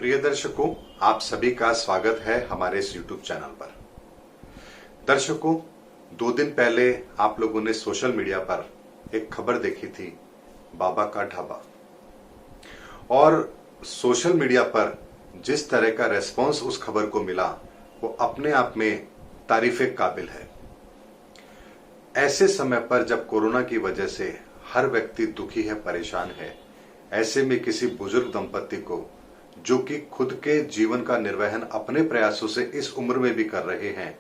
प्रिय दर्शकों, आप सभी का स्वागत है हमारे इस YouTube चैनल पर। दर्शकों, 2 दिन पहले आप लोगों ने सोशल मीडिया पर एक खबर देखी थी, बाबा का ढाबा। और सोशल मीडिया पर जिस तरह का रेस्पॉन्स उस खबर को मिला वो अपने आप में तारीफे काबिल है। ऐसे समय पर जब कोरोना की वजह से हर व्यक्ति दुखी है, परेशान है, ऐसे में किसी बुजुर्ग दंपति को जो कि खुद के जीवन का निर्वहन अपने प्रयासों से इस उम्र में भी कर रहे हैं,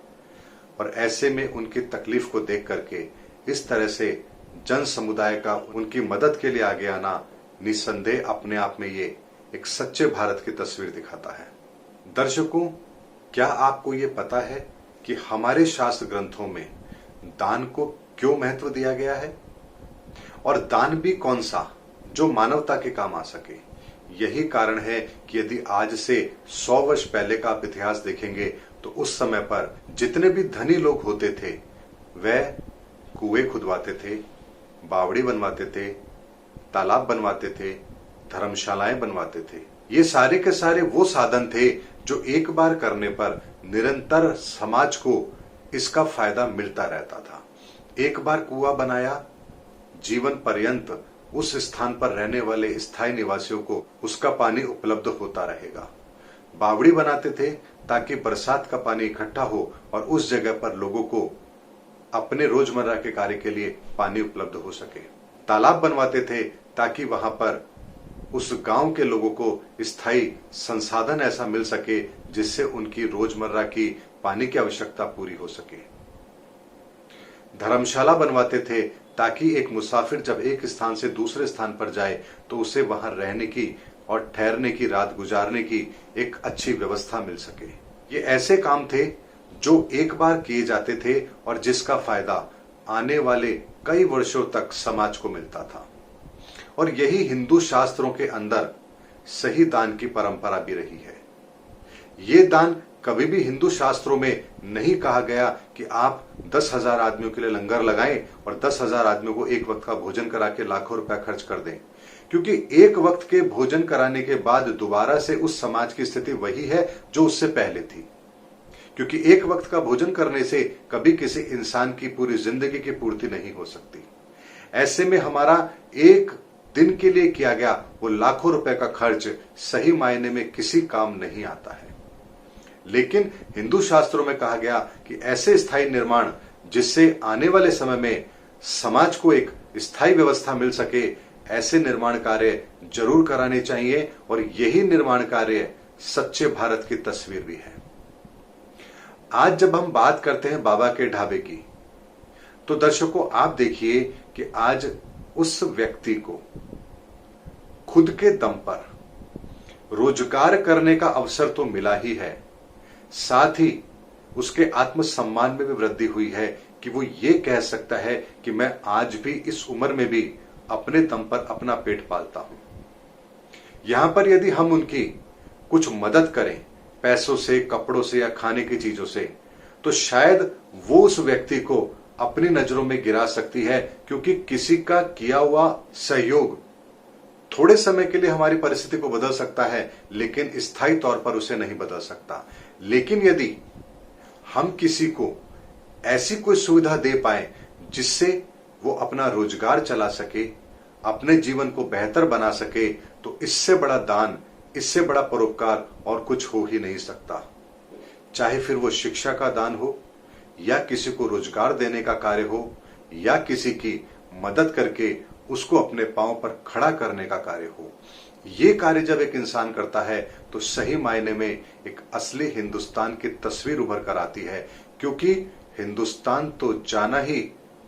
और ऐसे में उनकी तकलीफ को देख करके इस तरह से जन समुदाय का उनकी मदद के लिए आगे आना निस्संदेह अपने आप में ये एक सच्चे भारत की तस्वीर दिखाता है। दर्शकों, क्या आपको ये पता है कि हमारे शास्त्र ग्रंथों में दान को क्यों महत्व दिया गया है, और दान भी कौन सा जो मानवता के काम आ सके। यही कारण है कि यदि आज से 100 वर्ष पहले का आप इतिहास देखेंगे तो उस समय पर जितने भी धनी लोग होते थे वह कुएं खुदवाते थे, बावड़ी बनवाते थे, तालाब बनवाते थे, धर्मशालाएं बनवाते थे। ये सारे के सारे वो साधन थे जो एक बार करने पर निरंतर समाज को इसका फायदा मिलता रहता था। एक बार कुआं बनाया, जीवन पर्यंत उस स्थान पर रहने वाले स्थायी निवासियों को उसका पानी उपलब्ध होता रहेगा। बावड़ी बनाते थे ताकि बरसात का पानी इकट्ठा हो और उस जगह पर लोगों को अपने रोजमर्रा के कार्य के लिए पानी उपलब्ध हो सके। तालाब बनवाते थे ताकि वहां पर उस गांव के लोगों को स्थायी संसाधन ऐसा मिल सके जिससे उनकी रोजमर्रा की पानी की आवश्यकता पूरी हो सके। धर्मशाला बनवाते थे ताकि एक मुसाफिर जब एक स्थान से दूसरे स्थान पर जाए तो उसे वहां रहने की और ठहरने की, रात गुजारने की एक अच्छी व्यवस्था मिल सके। ये ऐसे काम थे जो एक बार किए जाते थे और जिसका फायदा आने वाले कई वर्षों तक समाज को मिलता था। और यही हिंदू शास्त्रों के अंदर सही दान की परंपरा भी रही है। ये दान कभी भी हिंदू शास्त्रों में नहीं कहा गया कि आप 10,000 आदमियों के लिए लंगर लगाएं और 10,000 आदमियों को एक वक्त का भोजन करा के लाखों रुपया खर्च कर दें, क्योंकि एक वक्त के भोजन कराने के बाद दोबारा से उस समाज की स्थिति वही है जो उससे पहले थी। क्योंकि एक वक्त का भोजन करने से कभी किसी इंसान की पूरी जिंदगी की पूर्ति नहीं हो सकती। ऐसे में हमारा एक दिन के लिए किया गया वो लाखों रुपए का खर्च सही मायने में किसी काम नहीं आता है। लेकिन हिंदू शास्त्रों में कहा गया कि ऐसे स्थायी निर्माण जिससे आने वाले समय में समाज को एक स्थायी व्यवस्था मिल सके, ऐसे निर्माण कार्य जरूर कराने चाहिए। और यही निर्माण कार्य सच्चे भारत की तस्वीर भी है। आज जब हम बात करते हैं बाबा के ढाबे की, तो दर्शकों आप देखिए कि आज उस व्यक्ति को खुद के दम पर रोजगार करने का अवसर तो मिला ही है, साथ ही उसके आत्मसम्मान में भी वृद्धि हुई है कि वो ये कह सकता है कि मैं आज भी इस उम्र में भी अपने दम पर अपना पेट पालता हूं। यहां पर यदि हम उनकी कुछ मदद करें, पैसों से, कपड़ों से या खाने की चीजों से, तो शायद वो उस व्यक्ति को अपनी नजरों में गिरा सकती है, क्योंकि किसी का किया हुआ सहयोग थोड़े समय के लिए हमारी परिस्थिति को बदल सकता है, लेकिन स्थायी तौर पर उसे नहीं बदल सकता। लेकिन यदि हम किसी को ऐसी कोई सुविधा दे पाए जिससे वो अपना रोजगार चला सके, अपने जीवन को बेहतर बना सके, तो इससे बड़ा दान, इससे बड़ा परोपकार और कुछ हो ही नहीं सकता। चाहे फिर वो शिक्षा का दान हो, या किसी को रोजगार देने का कार्य हो, या किसी की मदद करके उसको अपने पांव पर खड़ा करने का कार्य हो। ये कार्य जब एक इंसान करता है तो सही मायने में एक असली हिंदुस्तान की तस्वीर उभर कर आती है, क्योंकि हिंदुस्तान तो जाना ही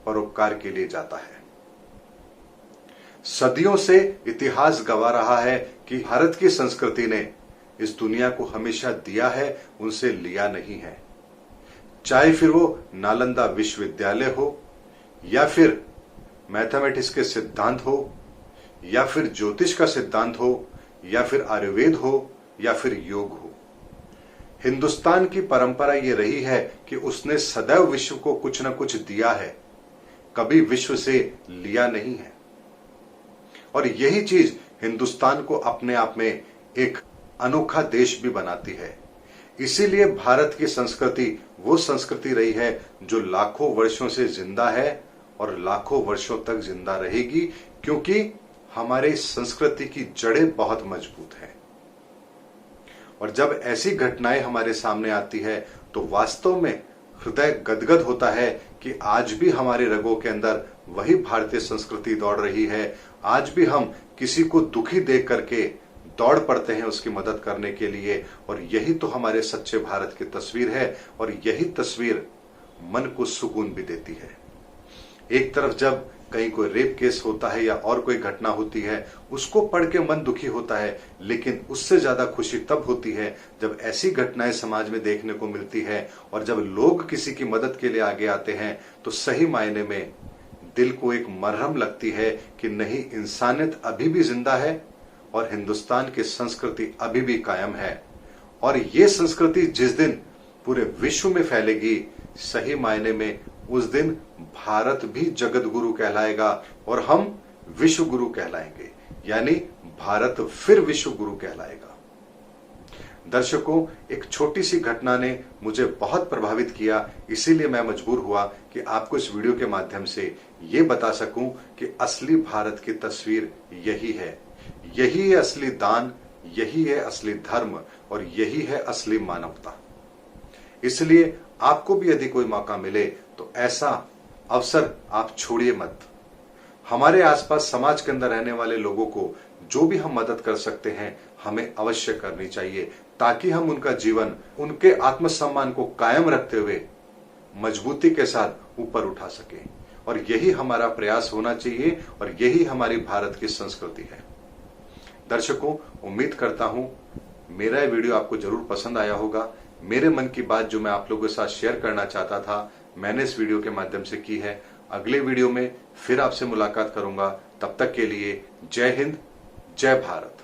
परोपकार के लिए जाता है। सदियों से इतिहास गवाह रहा है कि भारत की संस्कृति ने इस दुनिया को हमेशा दिया है, उनसे लिया नहीं है। चाहे फिर वो नालंदा विश्वविद्यालय हो, या फिर मैथमेटिक्स के सिद्धांत हो, या फिर ज्योतिष का सिद्धांत हो, या फिर आयुर्वेद हो, या फिर योग हो। हिंदुस्तान की परंपरा ये रही है कि उसने सदैव विश्व को कुछ न कुछ दिया है, कभी विश्व से लिया नहीं है। और यही चीज हिंदुस्तान को अपने आप में एक अनोखा देश भी बनाती है। इसीलिए भारत की संस्कृति वो संस्कृति रही है जो लाखों वर्षों से जिंदा है और लाखों वर्षों तक जिंदा रहेगी, क्योंकि हमारे संस्कृति की जड़ें बहुत मजबूत हैं। और जब ऐसी घटनाएं हमारे सामने आती है तो वास्तव में हृदय गदगद होता है कि आज भी हमारे रगों के अंदर वही भारतीय संस्कृति दौड़ रही है। आज भी हम किसी को दुखी देख करके दौड़ पड़ते हैं उसकी मदद करने के लिए, और यही तो हमारे सच्चे भारत की तस्वीर है। और यही तस्वीर मन को सुकून भी देती है। एक तरफ जब कहीं कोई रेप केस होता है या और कोई घटना होती है, उसको पढ़ के मन दुखी होता है, लेकिन उससे ज्यादा खुशी तब होती है जब ऐसी घटनाएं समाज में देखने को मिलती है और जब लोग किसी की मदद के लिए आगे आते हैं तो सही मायने में दिल को एक मरहम लगती है कि नहीं, इंसानियत अभी भी जिंदा है और हिंदुस्तान की संस्कृति अभी भी कायम है। और ये संस्कृति जिस दिन पूरे विश्व में फैलेगी, सही मायने में उस दिन भारत भी जगत गुरु कहलाएगा और हम विश्व गुरु कहलाएंगे, यानी भारत फिर विश्व गुरु कहलाएगा। दर्शकों, एक छोटी सी घटना ने मुझे बहुत प्रभावित किया, इसीलिए मैं मजबूर हुआ कि आपको इस वीडियो के माध्यम से ये बता सकूं कि असली भारत की तस्वीर यही है। यही है असली दान, यही है असली धर्म और यही है असली मानवता। इसलिए आपको भी यदि कोई मौका मिले तो ऐसा अवसर आप छोड़िए मत। हमारे आसपास समाज के अंदर रहने वाले लोगों को जो भी हम मदद कर सकते हैं हमें अवश्य करनी चाहिए, ताकि हम उनका जीवन, उनके आत्मसम्मान को कायम रखते हुए मजबूती के साथ ऊपर उठा सके। और यही हमारा प्रयास होना चाहिए और यही हमारी भारत की संस्कृति है। दर्शकों, उम्मीद करता हूं मेरा ये वीडियो आपको जरूर पसंद आया होगा। मेरे मन की बात जो मैं आप लोगों के साथ शेयर करना चाहता था, मैंने इस वीडियो के माध्यम से की है। अगले वीडियो में फिर आपसे मुलाकात करूंगा। तब तक के लिए जय हिंद, जय भारत।